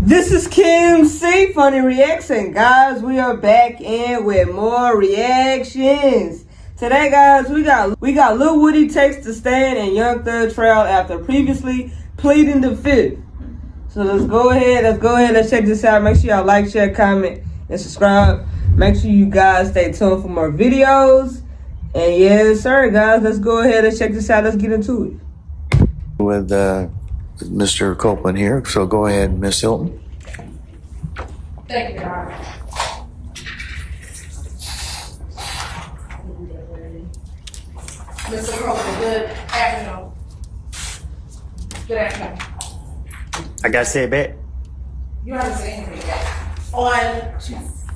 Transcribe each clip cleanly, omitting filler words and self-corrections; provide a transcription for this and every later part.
This is Keymc Funny Reaction, guys. We are back in with more reactions. Today, guys, we got Lil Woody takes the stand and Young Thug trial after previously pleading the fifth. So let's go ahead. Let's check this out. Make sure y'all like, share, comment, and subscribe. Make sure you guys stay tuned for more videos. And yes, sir, guys, let's go ahead and check this out. Let's get into it. With Mr. Copeland here, so go ahead, Miss Hilton. Thank you, Your Mr. Copeland, good afternoon. Good afternoon. I gotta say it back. You haven't said anything yet. On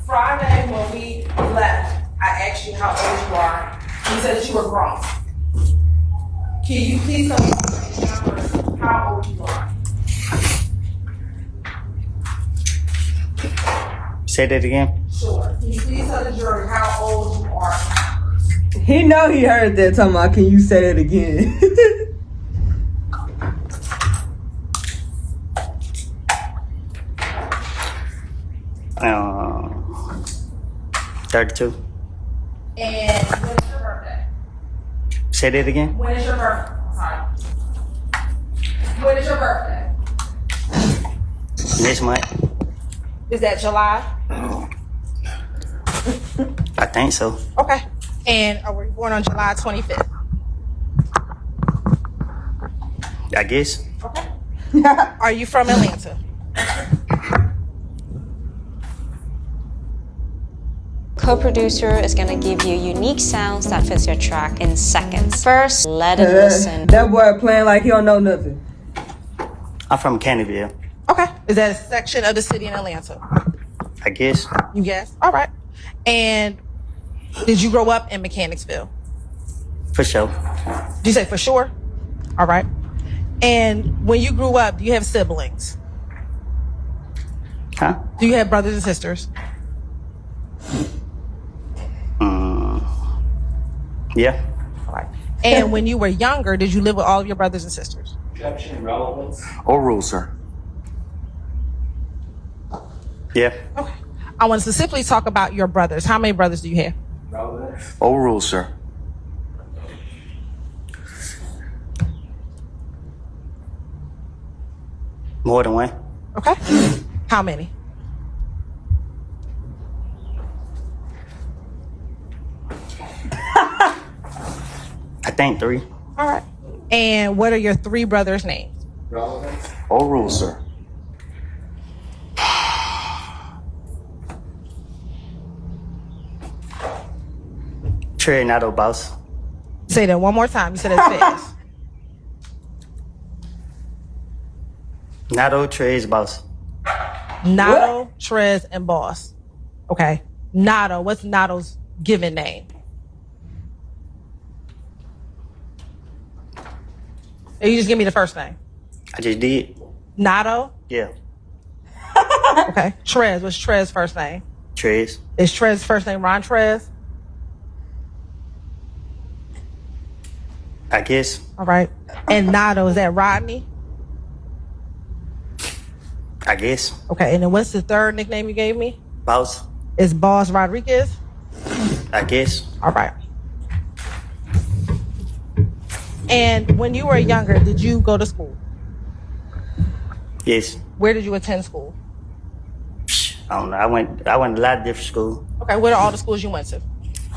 Friday when we left, I asked you how old you are. You said that you were grown. Can you please tell me how old you are? Say that again. Sure. Can you please tell the jury how old you are? He know he heard that talking about, can you say it again? 32. And when is your birthday? Say that again. When is your birthday? I'm sorry. When is your birthday? Next month. Is that July? I think so. Okay. And are we born on July 25th? I guess. Okay. Are you from Atlanta? Co-producer is gonna give you unique sounds that fits your track in seconds. First, let it listen. That boy playing like he don't know nothing. I'm from Canterville. Okay. Is that a section of the city in Atlanta? I guess. You guess? All right. And did you grow up in Mechanicsville? For sure. Did you say for sure? All right. And when you grew up, do you have siblings? Huh? Do you have brothers and sisters? Yeah. All right. And when you were younger, did you live with all of your brothers and sisters? Overruled, sir. Yeah. Okay. I want to specifically talk about your brothers. How many brothers do you have? Overruled, sir. More than one. Okay. How many? I think 3. All right. And what are your 3 brothers' names? Overruled, sir. Trey, Nato, boss. Say that one more time. You said it fast. Nato, Trey's boss. Nato, Trez, and Boss. Okay. Nato. What's Nato's given name? Or you just give me the first name. I just did. Nato? Yeah. Okay. Trez. What's Trez's first name? Trey's. Is Trez's first name Ron Trez? I guess. All right. And Nato, is that Rodney? I guess. Okay. And then what's the third nickname you gave me? Boss. Is Boss Rodriguez? I guess. All right. And when you were younger, did you go to school? Yes. Where did you attend school? I don't know. I went to a lot of different schools. Okay. What are all the schools you went to?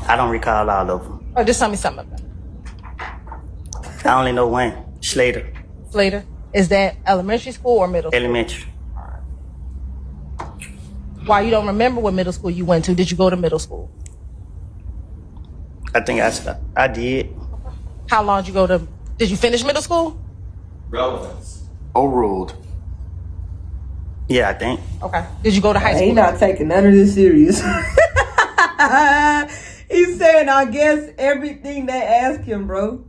I don't recall all of them. Oh, just tell me some of them. I only know one. Slater. Slater. Is that elementary school or middle school? Elementary. Why you don't remember what middle school you went to? Did you go to middle school? I think I did. How long did you go to? Did you finish middle school? Relevance. Overruled. Yeah, I think. Okay. Did you go to high school? He not taking none of this serious. He's saying, I guess everything they ask him, bro.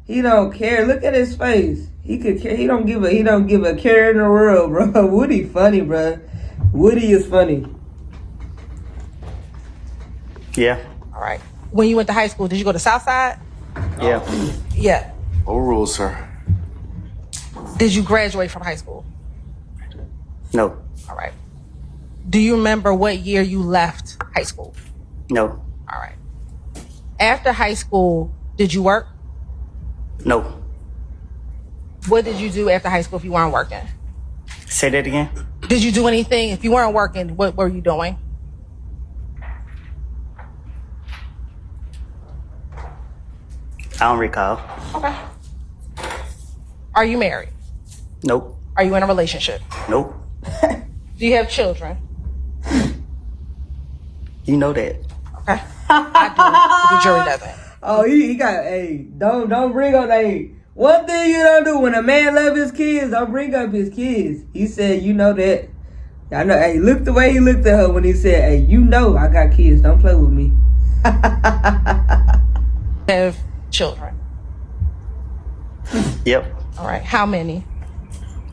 He don't care. Look at his face. He could care. He don't give a care in the world, bro. Woody funny, bro. Woody is funny. Yeah. All right. When you went to high school, did you go to Southside? Yeah. Overruled, sir. Did you graduate from high school? No. All right. Do you remember what year you left high school? No. All right. After high school, did you work? No. What did you do after high school if you weren't working? Say that again. Did you do anything? If you weren't working, what were you doing? I don't recall. Okay. Are you married? Nope. Are you in a relationship? Nope. Do you have children? You know that. Okay. I do. The jury doesn't. Oh, he got, hey, don't bring up, hey, one thing you don't do when a man love his kids, don't bring up his kids. He said, you know that. I know, hey, look the way he looked at her when he said, hey, you know I got kids, don't play with me. Have children. Yep. All right. How many?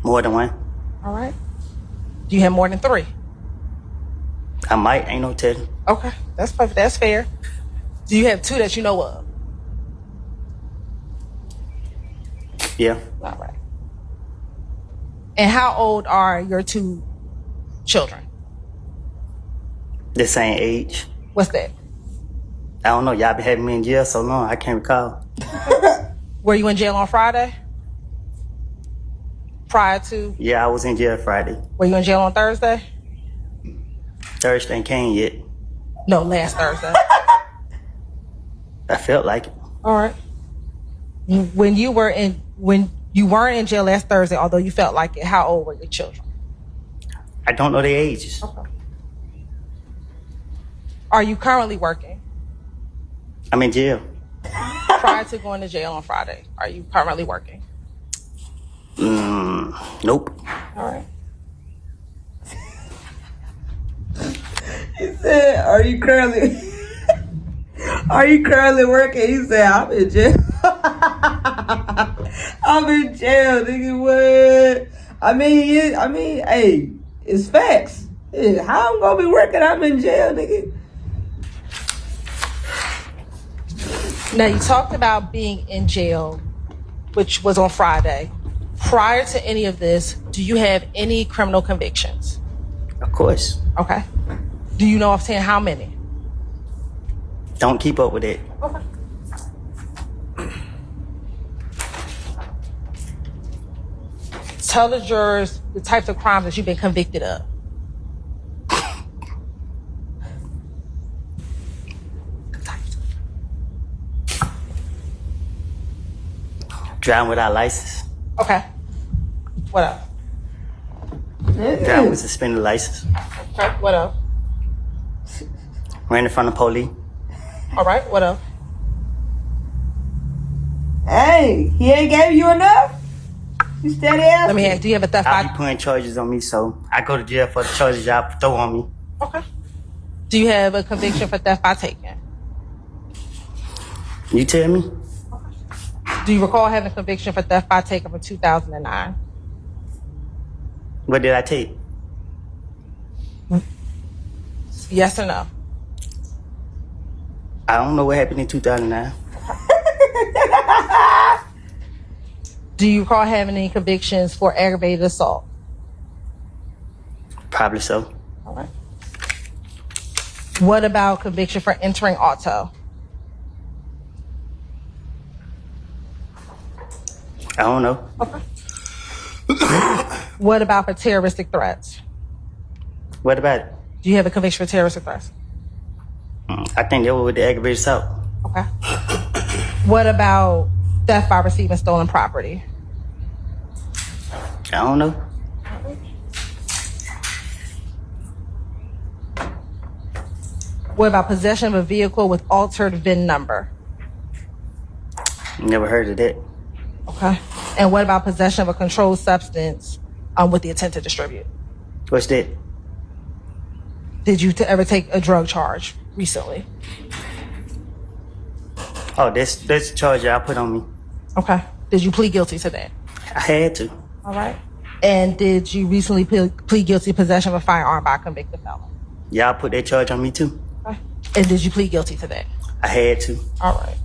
More than one. All right. Do you have more than 3? I might. Ain't no telling. Okay. That's perfect. That's fair. Do you have 2 that you know of? Yeah. All right. And how old are your 2 children? The same age. What's that? I don't know. Y'all been having me in jail so long. I can't recall. Were you in jail on Friday? Prior to? Yeah, I was in jail Friday. Were you in jail on Thursday? Thursday ain't came yet. No, last Thursday. I felt like it. All right. When you weren't in jail last Thursday, although you felt like it, how old were your children? I don't know their ages. Okay. Are you currently working? I'm in jail. Prior to going to jail on Friday, are you currently working? Nope. All right. He said, are you currently working? He said, I'm in jail. I'm in jail, nigga, what? I mean, hey, it's facts. Yeah, how I'm gonna be working? I'm in jail, nigga. Now, you talked about being in jail, which was on Friday. Prior to any of this, do you have any criminal convictions? Of course. Okay. Do you know offhand how many? Don't keep up with it. Okay. Tell the jurors the types of crimes that you've been convicted of. Driving without license. Okay. What else? Driving with suspended license. Okay. What else? Ran in front of police. All right. What else? Hey, he ain't gave you enough? You steady asking. Let me ask. Do you have a theft I'll by? be putting charges on me, so I go to jail for the charges y'all throw on me. Okay. Do you have a conviction for theft by taking? You tell me? Do you recall having a conviction for theft by taking from 2009? What did I take? Yes or no? I don't know what happened in 2009. Do you recall having any convictions for aggravated assault? Probably so. All right. What about conviction for entering auto? I don't know. Okay. What about for terroristic threats? What about it? Do you have a conviction for terroristic threats? I think they were with the aggravated assault. Okay. What about theft by receiving stolen property? I don't know. What about possession of a vehicle with altered VIN number? Never heard of that. Okay. And what about possession of a controlled substance with the intent to distribute? What's that? Did you ever take a drug charge recently? Oh, that's the charge y'all put on me. Okay. Did you plead guilty to that? I had to. All right. And did you recently plead guilty to possession of a firearm by a convicted felon? Y'all put that charge on me too. Okay. And did you plead guilty to that? I had to. All right.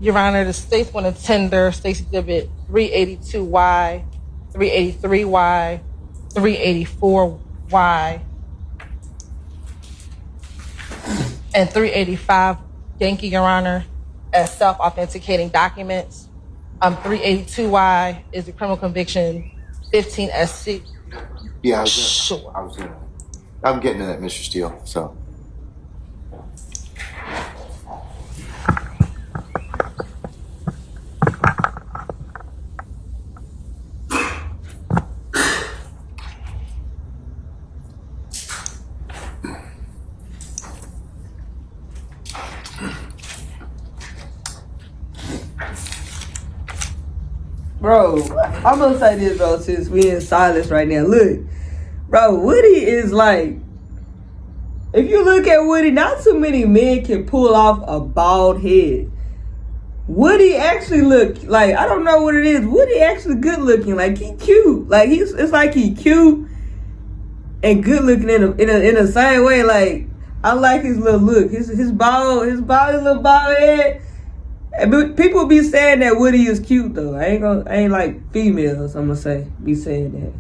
Your Honor, the state's going to tender State's Exhibit 382Y, 383Y, 384Y, and 385 Yankee, Your Honor, as self-authenticating documents. 382Y is the criminal conviction 15SC. Yeah, Sure. I'm getting to that, Mr. Steele. So. Bro, I'm gonna say this, bro, since we in silence right now. Look, bro, Woody is like, if you look at Woody, not too many men can pull off a bald head. Woody actually look like, I don't know what it is. Woody actually good looking. Like, he cute. Like, it's like he cute and good looking in the same way. Like, I like his little look. His little bald head. But people be saying that Woody is cute though. I ain't like females, I'm gonna say, be saying that.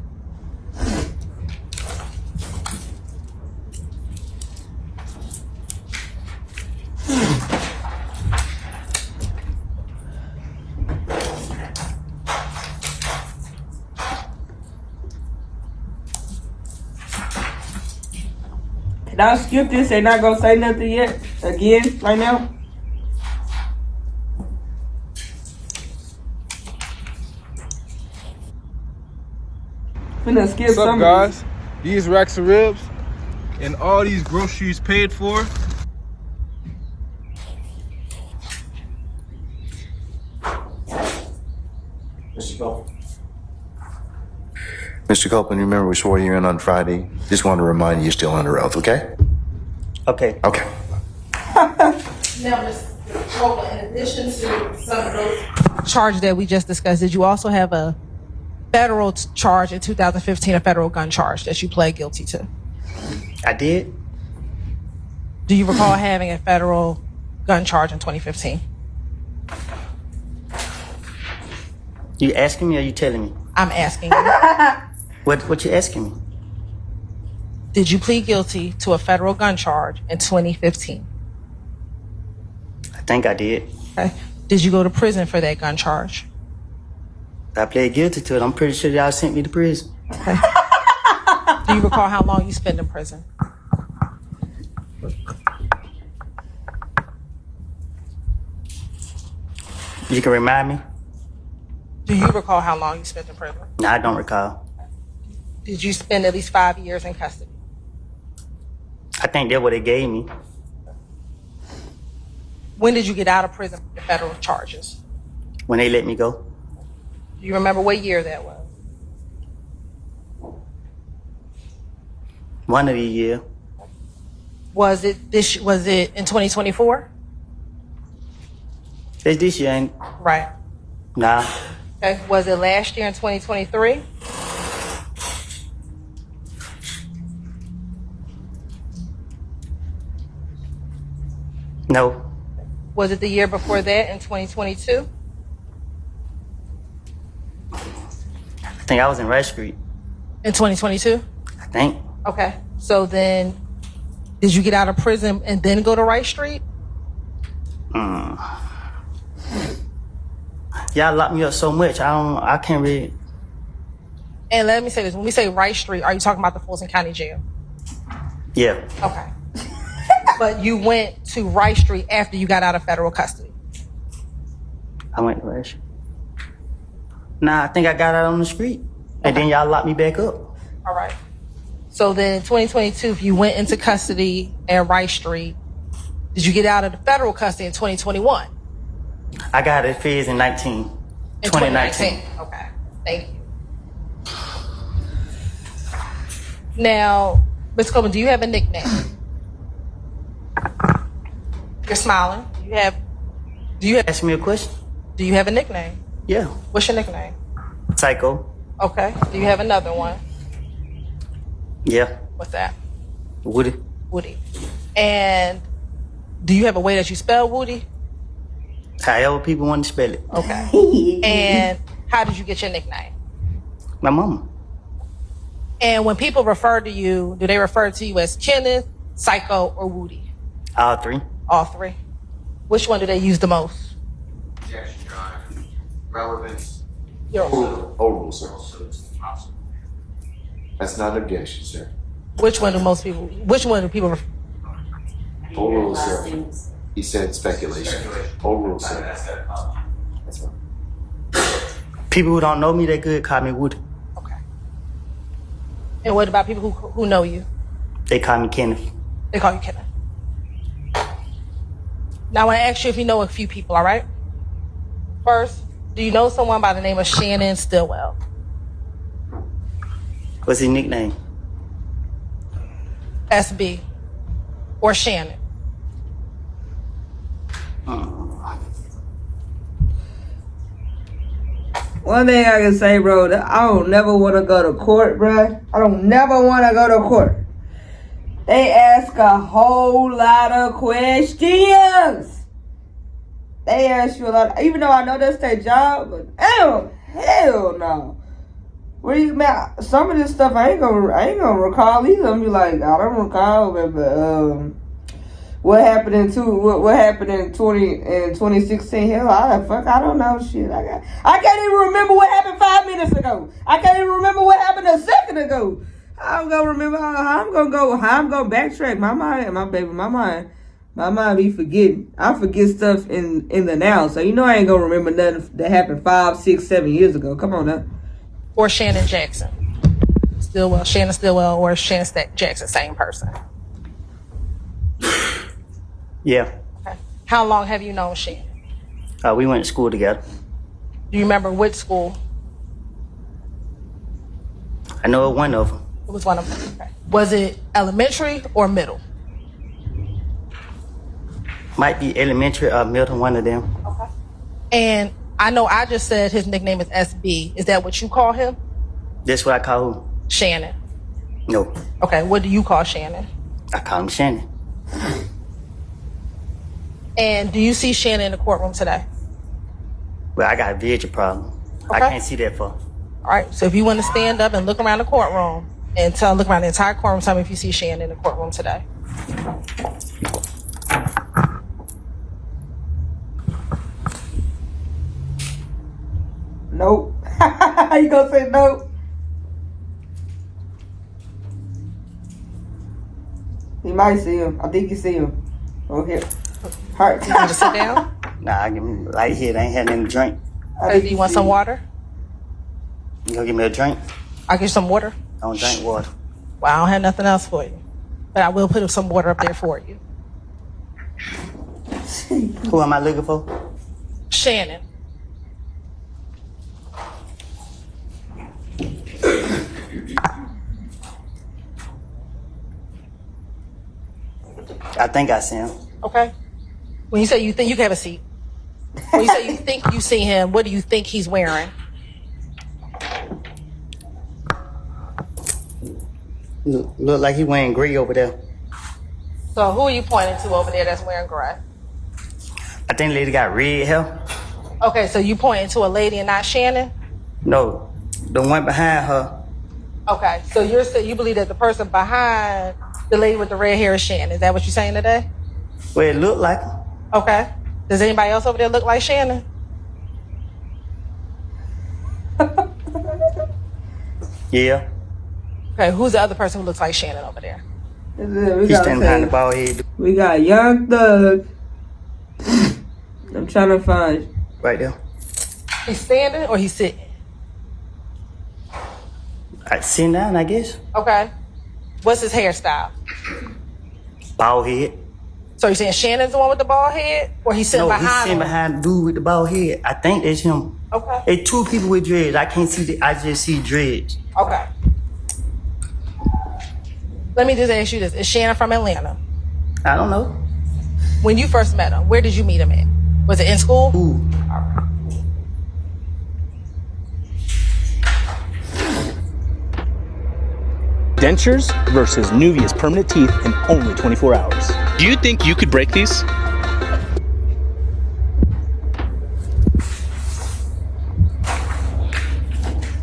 Can I skip this and not gonna say nothing yet? Again, right now? Skip What's up, some guys? These racks of ribs and all these groceries paid for. Mr. Copeland, remember we swore you in on Friday. Just wanted to remind you you're still under oath, okay? Okay. Okay. Now, Ms. Copeland, in addition to some of those charges that we just discussed, did you also have a federal charge in 2015, a federal gun charge that you pled guilty to? I did. Do you recall having a federal gun charge in 2015? You asking me or you telling me? I'm asking you. What you asking me? Did you plead guilty to a federal gun charge in 2015? I think I did. Okay. Did you go to prison for that gun charge? I pled guilty to it. I'm pretty sure y'all sent me to prison. Okay. Do you recall how long you spent in prison? You can remind me? Do you recall how long you spent in prison? No, I don't recall. Did you spend at least 5 years in custody? I think that's what they gave me. When did you get out of prison for the federal charges? When they let me go. Do you remember what year that was? One of the year. Was it in 2024? It's this year, ain't Right. Nah. Okay. Was it last year in 2023? No. Was it the year before that in 2022? I think I was in Rice Street. In 2022? I think. Okay. So then, did you get out of prison and then go to Rice Street? Y'all locked me up so much. I can't really. And let me say this: when we say Rice Street, are you talking about the Fulton County Jail? Yeah. Okay. But you went to Rice Street after you got out of federal custody. I went to Rice Street. Nah, I think I got out on the street. And then y'all locked me back up. All right. So then in 2022, if you went into custody at Rice Street, did you get out of the federal custody in 2021? I got it feds in 2019. Okay. Thank you. Now, Ms. Coleman, do you have a nickname? You're smiling. Do you have Ask me a question? Do you have a nickname? Yeah. What's your nickname? Psycho. Okay. Do you have another one? Yeah. What's that? Woody. Woody. And do you have a way that you spell Woody? However people want to spell it. Okay. And how did you get your nickname? My mama. And when people refer to you, do they refer to you as Kenneth, Psycho, or Woody? All three. All three. Which one do they use the most? Objection, Your Honor. Relevance. Your sir. That's not an objection, sir. Which one do people refer? Overrule, sir. He said speculation. Overrule, sir. That's right. People who don't know me, they could call me Woody. Okay. And what about people who know you? They call me Kenneth. They call you Kenneth. Now I want to ask you if you know a few people, all right? First, do you know someone by the name of Shannon Stillwell? What's his nickname? SB. Or Shannon? One thing I can say, bro, that I don't never want to go to court, bro. I don't never want to go to court. They ask a whole lot of questions. They ask you a lot, even though I know that's their job, but hell no. Where you, man, some of this stuff I ain't gonna recall either. I'm be like, I don't recall, but what happened in 2016? Hell, I don't know shit. I can't even remember what happened 5 minutes ago. I can't even remember what happened a second ago. I'm gonna remember how I'm gonna backtrack. My mind be forgetting. I forget stuff in the now. So you know I ain't gonna remember nothing that happened 5, 6, 7 years ago. Come on now. Or Shannon Jackson? Shannon Stillwell or Shannon Jackson, same person? Yeah. Okay. How long have you known Shannon? We went to school together. Do you remember which school? I know one of them. It was one of them. Okay. Was it elementary or middle? Might be elementary or middle, one of them. Okay. And I know I just said his nickname is SB. Is that what you call him? That's what I call who? Shannon. No. Okay, what do you call Shannon? I call him Shannon. And do you see Shannon in the courtroom today? Well, I got a vision problem. Okay. I can't see that far. All right, so if you want to stand up and look around the courtroom and look around the entire courtroom, tell me if you see Shannon in the courtroom today. Nope. You gonna say nope? You might see him. I think you see him. Oh, here. Heart. You want to sit down? Nah, I give me light here. They ain't had nothing to drink. Do you want some water? You gonna give me a drink? I'll get you some water. I don't drink water. Well, I don't have nothing else for you. But I will put some water up there for you. Who am I looking for? Shannon. I think I see him. Okay. When you say you think, you can have a seat. When you say you think you see him, what do you think he's wearing? Look like he wearing gray over there. So who are you pointing to over there that's wearing gray? I think the lady got red hair. Okay, so you pointing to a lady and not Shannon? No, the one behind her. Okay, so you believe that the person behind the lady with the red hair is Shannon. Is that what you're saying today? Well, it looked like her. Okay. Does anybody else over there look like Shannon? Yeah. Okay, who's the other person who looks like Shannon over there? He's standing behind the bald head. We got Young Thug. I'm trying to find you. Right there. He's standing or he's sitting? Sitting down, I guess. Okay. What's his hairstyle? Bald head. So you're saying Shannon's the one with the bald head? Or he's sitting behind he's sitting him? behind the dude with the bald head. I think that's him. Okay. It's two people with dreads. I can't see I just see dreads. Okay. Let me just ask you this. Is Shannon from Atlanta? I don't know. When you first met him, where did you meet him at? Was it in school? Ooh. Dentures versus Nuvia's permanent teeth in only 24 hours. Do you think you could break these?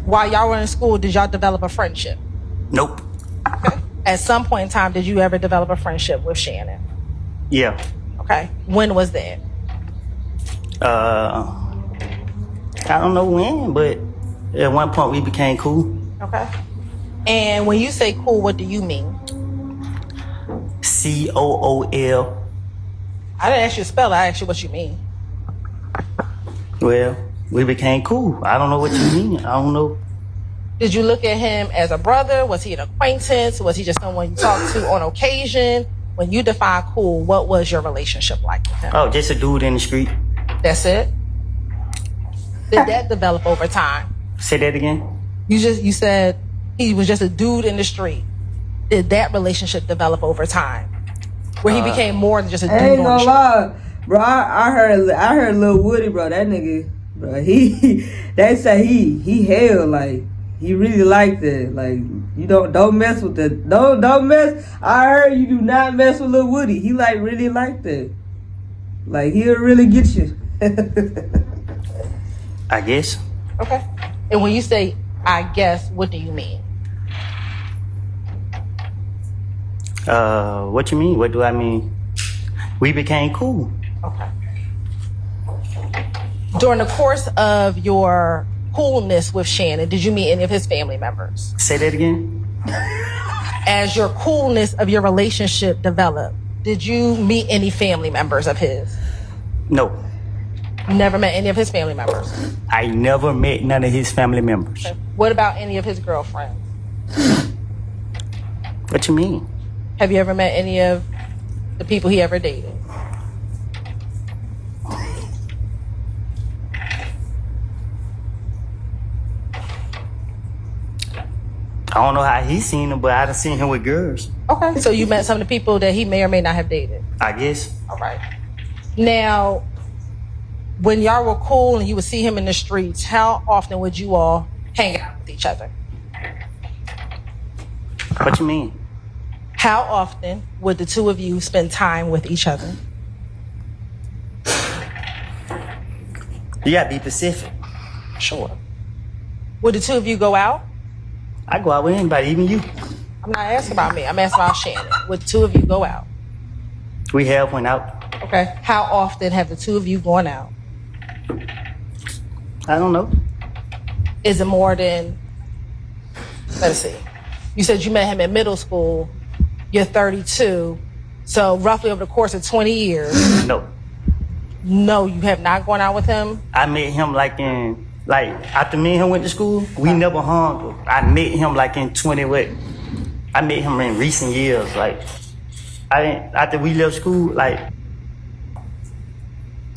while y'all were in school, did y'all develop a friendship? Nope. Okay. At some point in time, did you ever develop a friendship with Shannon? Yeah. Okay. When was that? I don't know when, but at one point we became cool. Okay. And when you say cool, what do you mean? COOL. I didn't ask you to spell it. I asked you what you mean. Well, we became cool. I don't know what you mean. I don't know. Did you look at him as a brother? Was he an acquaintance? Was he just someone you talked to on occasion? When you define cool, what was your relationship like with him? Oh, just a dude in the street. That's it? Did that develop over time? Say that again. You said he was just a dude in the street. Did that relationship develop over time? Where he became more than just a dude I ain't on the gonna street? lie, bro. I heard Lil Woody, bro. That nigga, bro. They say he hell, like he really liked it. Like you don't mess with it. Don't mess. I heard you do not mess with Lil Woody. He really liked it. Like he'll really get you. I guess. Okay. And when you say I guess, what do you mean? What you mean? What do I mean? We became cool. Okay. During the course of your coolness with Shannon, did you meet any of his family members? Say that again. As your coolness of your relationship developed, did you meet any family members of his? No. You never met any of his family members? I never met none of his family members. Okay. What about any of his girlfriends? What you mean? Have you ever met any of the people he ever dated? I don't know how he's seen him, but I done seen him with girls. Okay. So you met some of the people that he may or may not have dated? I guess. All right. Now, when y'all were cool and you would see him in the streets, how often would you all hang out with each other? What you mean? How often would the two of you spend time with each other? You gotta be specific. Sure. Would the two of you go out? I go out with anybody, even you. I'm not asking about me. I'm asking about Shannon. Would the two of you go out? We have went out. Okay. How often have the two of you gone out? I don't know. Is it more than, let's see. You said you met him in middle school. You're 32. So roughly over the course of 20 years. No. No, you have not gone out with him? I met him after me and him went to school, we never hung. I met him in 20 what? I met him in recent years. After we left school,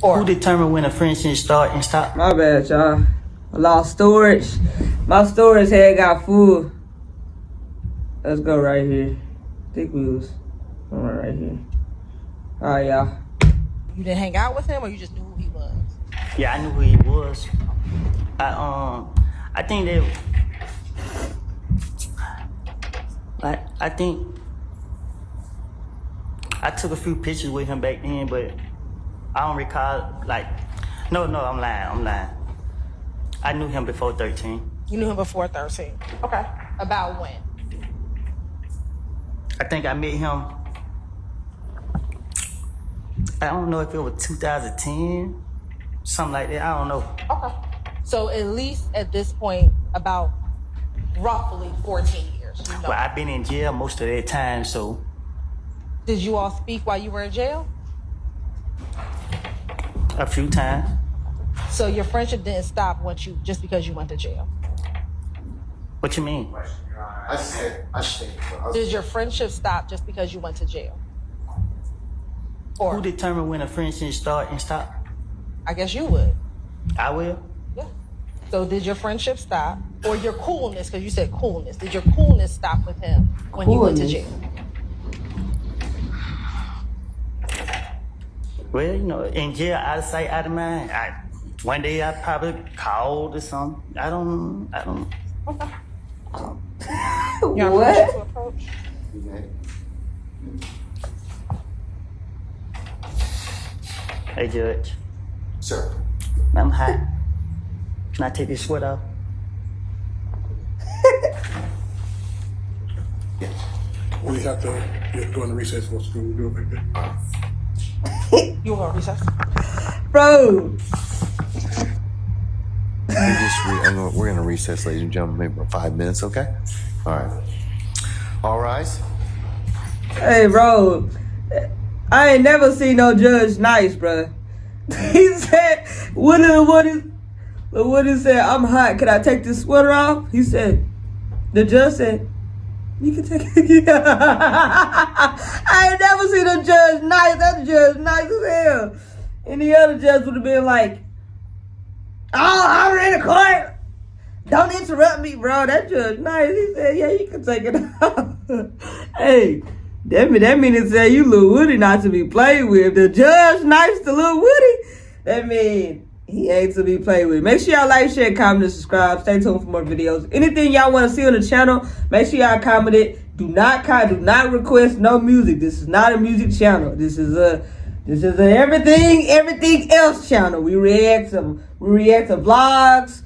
who determined when a friendship start and stop? My bad, y'all. I lost storage. My storage had got full. Let's go right here. I think we was right here. All right, y'all. You didn't hang out with him, or you just knew who he was? Yeah, I knew who he was. I think that I think I took a few pictures with him back then, but I don't recall no, I'm lying. I knew him before 13. You knew him before 13. Okay. About when? I think I met him, I don't know if it was 2010, something like that. I don't know. Okay. So at least at this point, about roughly 14 years. You know. Well, I've been in jail most of that time, so. Did you all speak while you were in jail? A few times. So your friendship didn't stop just because you went to jail? What you mean? I said. Did your friendship stop just because you went to jail? Or Who determined when a friendship start and stop? I guess you would. I will. Yeah. So did your friendship stop? Or your coolness, because you said coolness. Did your coolness stop with him when you went to jail? Well, in jail, out of sight, out of mind. One day I probably called or something. I don't. Okay. What? Hey, Judge. Sir. I'm hot. Can I take this sweat off? We have to go into recess for school. We'll do it like that. You want recess? Bro, We're going to recess, ladies and gentlemen, maybe for 5 minutes, okay? All right. All rise. hey, bro. I ain't never seen no judge nice, bro. He said, Woody said, I'm hot. Can I take this sweater off? He said, the judge said, you can take it. I ain't never seen a judge nice. That judge nice as hell. Any other judge would have been like, oh, I'm in the court. Don't interrupt me, bro. That judge nice. He said, yeah, you can take it off. Hey, that mean it said you Lil Woody not to be played with. If the judge nice to Lil Woody, that mean he ain't to be played with. Make sure y'all like, share, comment, and subscribe. Stay tuned for more videos. Anything y'all want to see on the channel, make sure y'all comment it. Do not request no music. This is not a music channel. This is a everything else channel. We react to vlogs,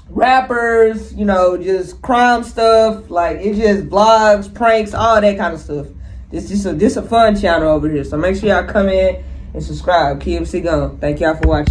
rappers, you know, just crime stuff. Like, it's just vlogs, pranks, all that kind of stuff. This is a fun channel over here. So make sure y'all come in and subscribe. KeymcGaming. Thank y'all for watching.